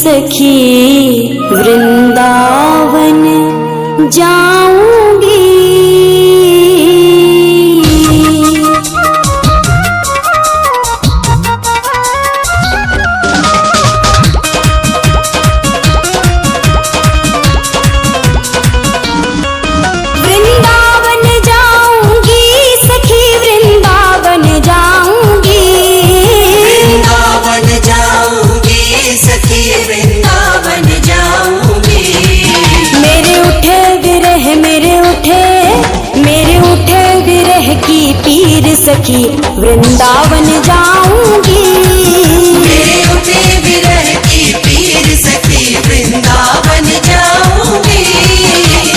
सखी वृंदावन जाऊंगी। वृंदावन जाऊंगी सखी वृंदावन जाऊंगी। वृंदावन जाऊंगी सखी वृंदावन जाऊंगी। मेरे उठे विरह की पीर सखी वृंदावन जाऊंगी। मेरे उठे विरह की पीर सखी वृंदावन जाऊंगी।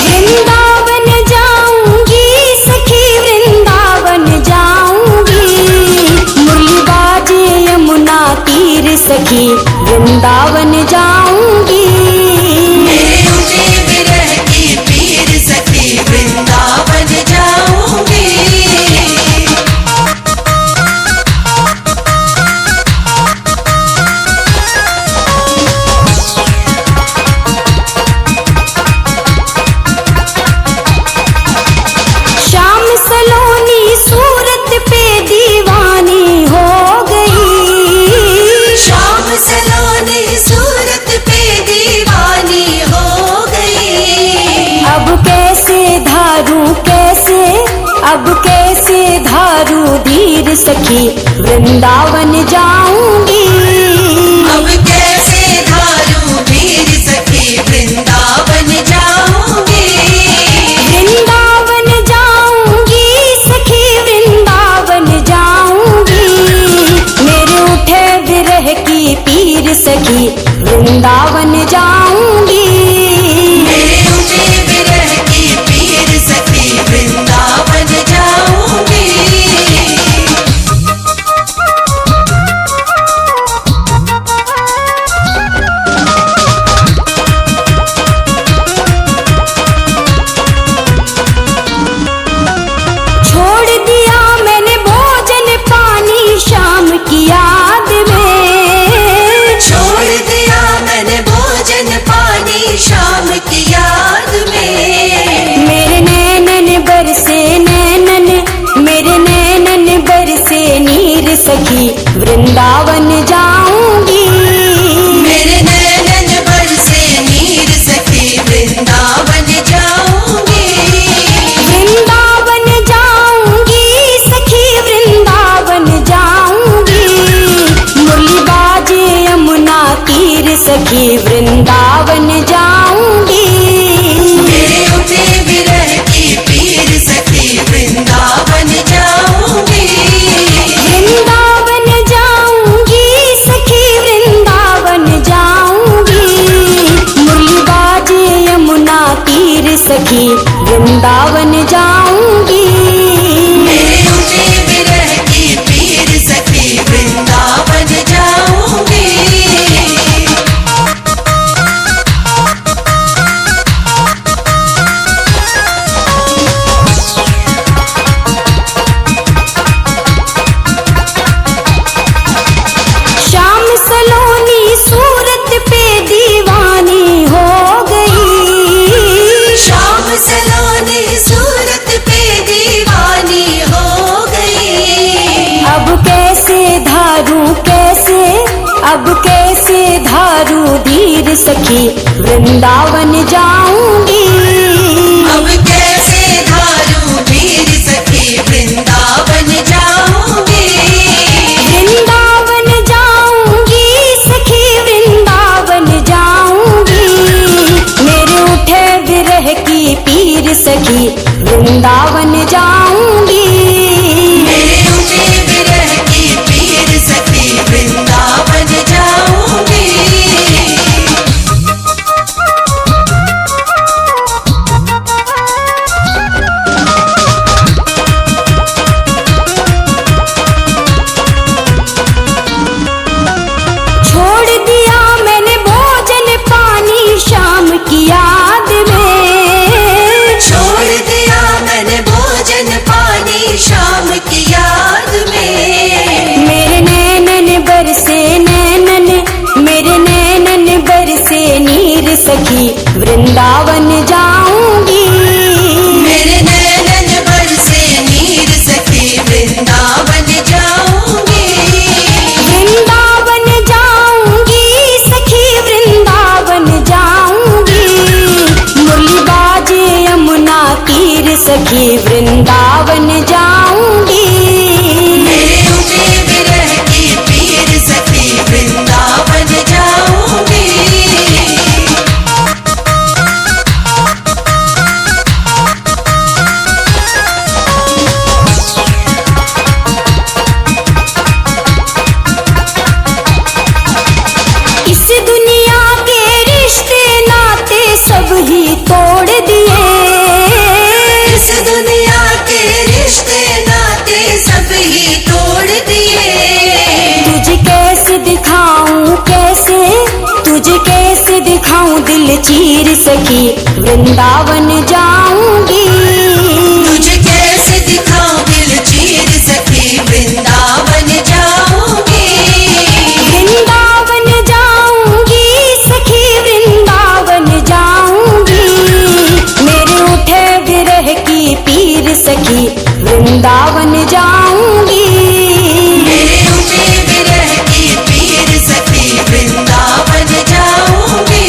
वृंदावन जाऊंगी सखी वृंदावन जाऊंगी। मुरली बाजे यमुना तीर सखी वृंदावन जाऊंगी। मेरे उठे विरह की पीर सखी वृंदावन जाऊंगी। शाम सलोनी सूरत पे दीवानी हो गई। शाम सलोनी सूरत पे दीवानी हो गई। अब कैसे धारू धीर सखी वृंदावन जाऊंगी। अब कैसे धारू धीर सखी वृंदावन जाऊंगी। वृंदावन जाऊंगी सखी वृंदावन जाऊंगी। मेरे उठे विरह की पीर सखी वृंदावन जाऊंगी। मेरे उठे विरह की पीर सखी वृंदावन जाऊंगी। छोड़ दिया मैंने भोजन पानी शाम की याद में। छोड़ दिया मैंने भोजन पानी शाम की याद में। मेरे नैनन बरसे नीर सखी वृंदावन जाऊंगी। मेरे नैनन बरसे नीर सखी वृंदावन जाऊंगी। वृंदावन जाऊंगी सखी वृंदावन जाऊंगी। मुरली बाजे यमुना तीर सखी वृंदावन जाऊंगी। मेरे उठे विरह की पीर सखी वृंदावन जाऊंगी। वृंदावन जाऊंगी सखी वृंदावन जाऊंगी। मुरली बाजे यमुना तीर सखी वृंदावन जाऊंगी। मेरे उठे विरह की पीर सखी वृंदावन जाऊंगी। शाम सलोनी सूरत पे दीवानी हो गई। शाम सलोनी सूरत पे दीवानी हो गई। अब कैसे धारू धीर सखी वृंदावन जाऊंगी। अब कैसे धारू धीर सखी वृंदावन जाऊंगी। वृंदावन जाऊंगी सखी वृंदावन जाऊंगी। मेरे उठे विरह की पीर सखी वृंदावन जाऊंगी। मेरे उठे विरह की पीर सखी वृंदावन जाऊंगी। छोड़ दिया मैंने भोजन पानी शाम की याद में। छोड़ दिया मैंने भोजन पानी वृंदावन जाऊंगी। मेरे नैनन बरसे नीर सखी वृंदावन जाऊंगी। वृंदावन जाऊंगी सखी वृंदावन जाऊंगी। मुरली बाजे यमुना तीर सखी वृंदावन जाऊंगी। मेरे उठे विरह की पीर सखी वृंदावन जाऊंगी। इस दुनिया के रिश्ते नाते सब ही तोड़ दिए। इस दुनिया के रिश्ते नाते सब ही तोड़ दिए। तुझे कैसे दिखाऊं कैसे, तुझे कैसे दिखाऊं दिल चीर सखी वृंदावन जाऊंगी। तुझे कैसे दिखाऊं दिल चीर सखी वृंदावन जाऊंगी। वृंदावन जाऊंगी सखी वृंदावन जाऊंगी। मेरे उठे विरह की पीर सखी वृंदावन जाऊंगी। मेरे उठे विरह की पीर सखी वृंदावन जाऊंगी।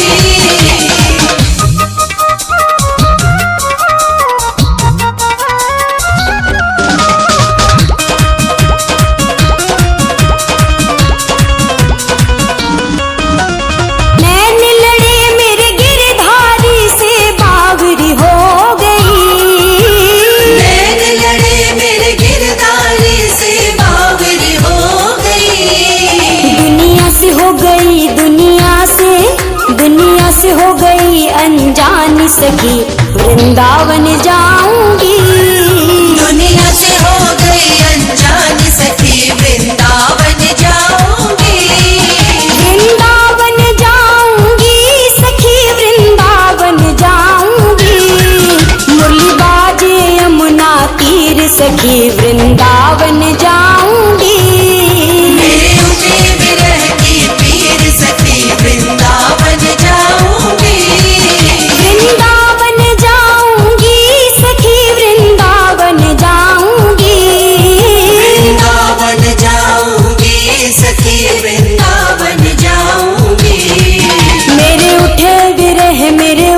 नैन लड़े मेरे गिरधारी से बावरी हो गई। नैन लड़े मेरे गिरधारी से बावरी हो गई। दुनिया से हो गई दुनिया से हो गई अनजान सखी वृंदावन जाऊंगी। दुनिया से हो गई अनजान सखी वृंदावन जाऊंगी। वृंदावन जाऊंगी सखी वृंदावन जाऊंगी। मुरली बाजे यमुना तीर सखी वृंदावन जाऊंगी। मेरे उठे विरह की पीर सखी वृंदावन जाऊंगी। वृंदावन जाऊंगी सखी वृंदावन जाऊंगी। वृंदावन जाऊंगी सखी वृंदावन जाऊंगी। मेरे उठे विरह मेरे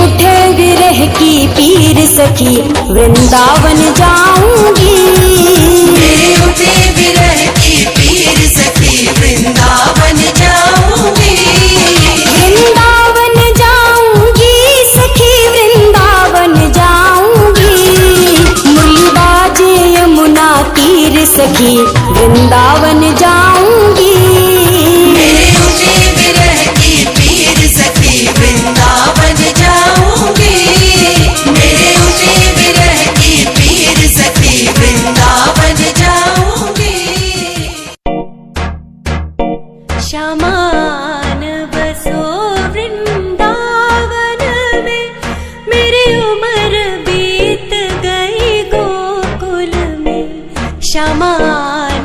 उठे विरह की पीर सखी वृंदावन जाऊंगी। मेरे उठे विरह की पीर सखी वृंदावन जाऊंगी। वृंदावन जाऊंगी सखी वृंदावन जाऊंगी। मुरली बाजे यमुना तीर सखी वृंदावन जाऊंगी। मेरे उठे विरह की पीर सखी वृंदावन जाऊंगी। मेरे उठे विरह की पीर सखी वृंदावन जाऊंगी। श्यामान बसो वृंदावन में, मेरी उम्र बीत गई गोकुल में। श्यामान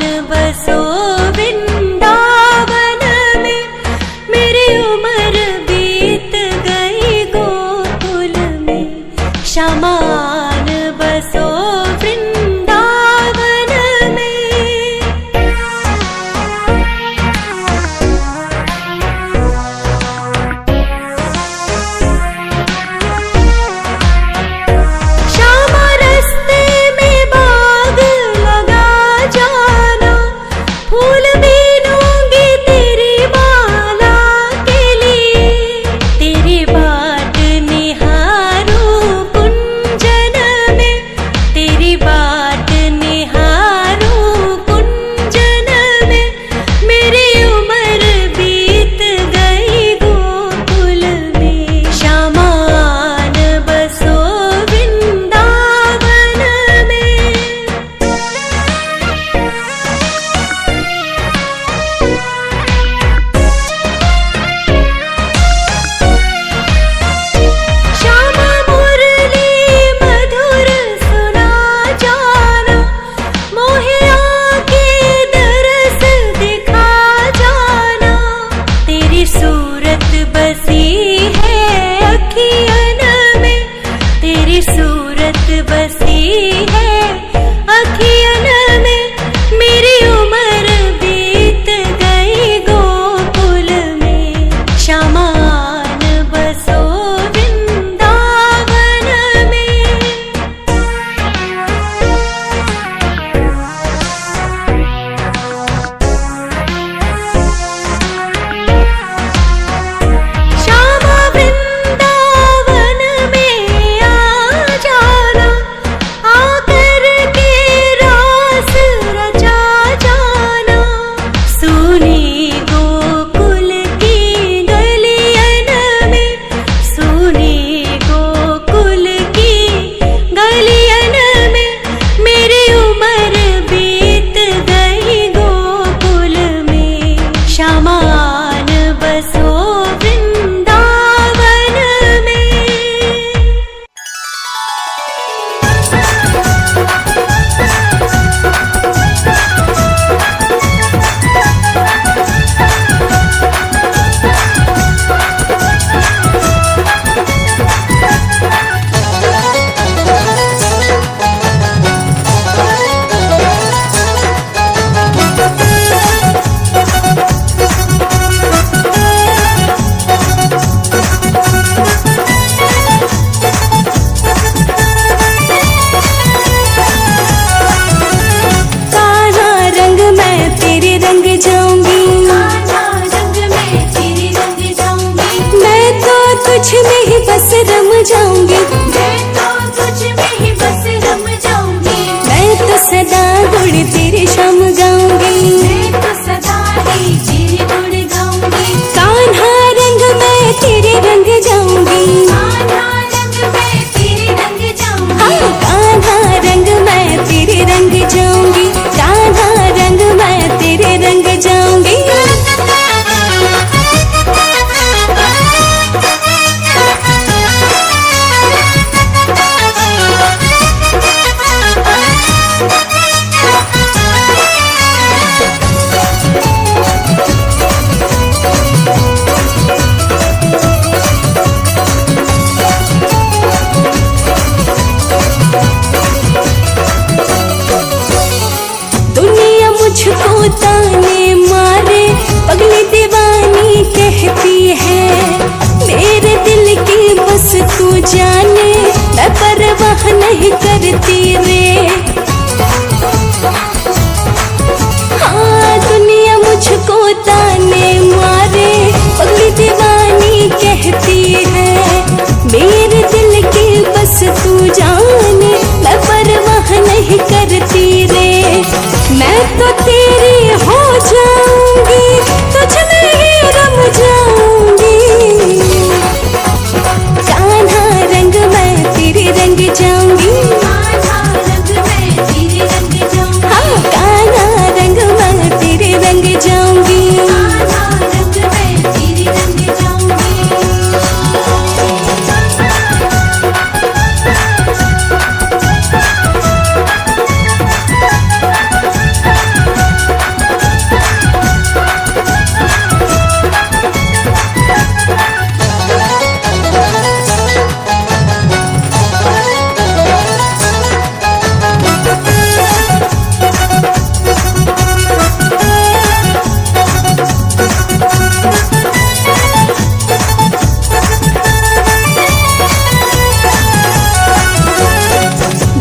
नहीं करती रे। हाँ दुनिया मुझको ताने मारे, पगली दीवानी कहती है। मेरे दिल की बस तू जाने, मैं परवाह नहीं करती रे। मैं तो तेरी हो जाऊंगी, तुझ में ही रम जाऊंगी। कान्हा रंग मैं तेरे रंग जाऊंगी, हाँ कान्हा रंग मैं तेरे रंग जाऊंगी।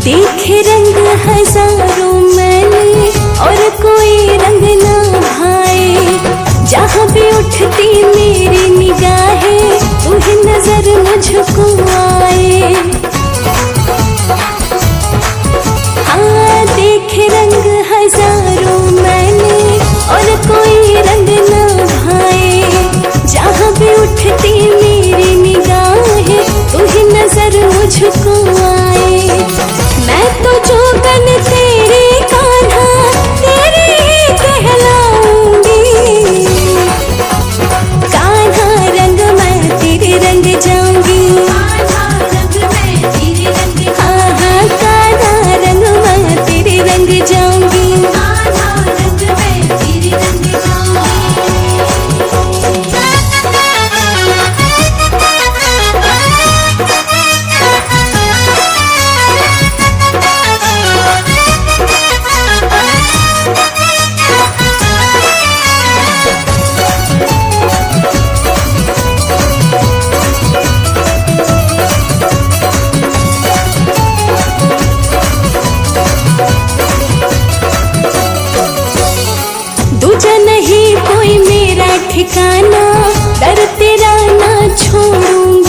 देखे रंग हजारों मैंने और कोई रंग ना भाए। जहाँ भी उठती मेरी निगाहें, तू ही नजर मुझको आए। हाँ देखे रंग हजारों मैंने और कोई रंग ना भाए। जहाँ भी उठती मेरी निगाहें, तू ही नजर मुझको आए। मैं तो जोगन तेरे कान्हा, तेरे ही कहलाऊंगी। कान्हा रंग मैं तेरे रंग जाऊंगी, हाँ हाँ कान्हा रंग मैं तेरे रंग जाऊंगी। दूजा नहीं कोई मेरा ठिकाना, दर तेरा ना छोड़ूंगी।